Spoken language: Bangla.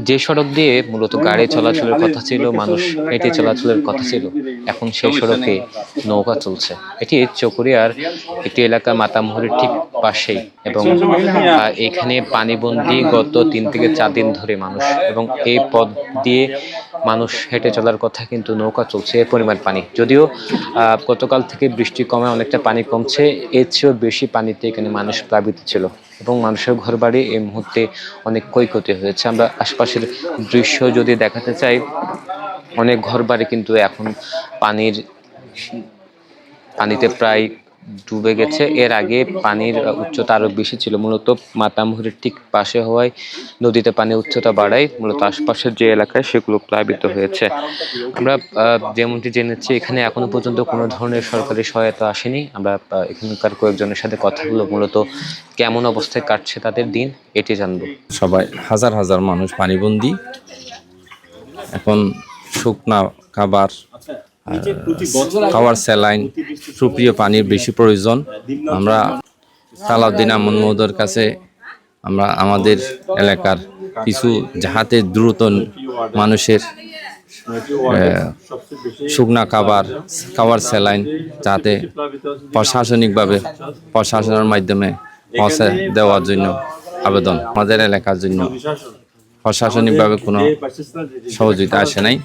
যে সড়ক দিয়ে মূলত গাড়ি চলাচলের কথা ছিল, মানুষ হেঁটে চলাচলের কথা ছিল, এখন সেই সড়কে নৌকা চলছে। এটি চকরিয়ার একটি এলাকা, মাতামুহুরীর ঠিক পাশেই। এবং এখানে পানিবন্দী গত 3 থেকে 4 দিন ধরে মানুষ, এবং এই পথ দিয়ে মানুষ হেঁটে চলার কথা, কিন্তু নৌকা চলছে। এ পরিমাণ পানি, যদিও গতকাল থেকে বৃষ্টি কমে অনেকটা পানি কমছে, এর চেয়েও বেশি পানিতে এখানে মানুষ প্লাবিত ছিল, এবং মানুষের ঘরবাড়ি এই মুহূর্তে অনেক ক্ষয়ক্ষতি হয়েছে। আমরা আশপাশের দৃশ্য যদি দেখাতে চাই, অনেক ঘরবাড়ি কিন্তু এখন পানিতে প্রায় ডুবে গেছে। এর আগে পানির উচ্চতা আরো বেশি ছিল, মূলত মাতামুহুরীর ঠিক পাশে হওয়ায় নদীতে পানির উচ্চতা বাড়ায় মূলত আশপাশের যে এলাকায় সেগুলো প্লাবিত হয়েছে। আমরা যেমনটি জেনেছি, এখানে এখনো পর্যন্ত কোনো ধরনের সরকারি সহায়তা আসেনি। আমরা এখানকার কয়েকজনের সাথে কথা বলে মূলত কেমন অবস্থায় কাটছে তাদের দিন, এটি জানবো। সবাই হাজার হাজার মানুষ পানিবন্দী। এখন শুকনা খাবার, খাওয়ার স্যালাইন, সুপ্রিয় পানির বেশি প্রয়োজন। আমরা সালাউদ্দিন আহমদ মহোদয়ের কাছে আমরা আমাদের এলাকার কিছু যাহাতে দ্রুত মানুষের শুকনা খাওয়ার স্যালাইন যাতে প্রশাসনের মাধ্যমে পৌঁছে দেওয়ার জন্য আবেদন। আমাদের এলাকার জন্য প্রশাসনিকভাবে কোনো সহযোগিতা আসে নাই।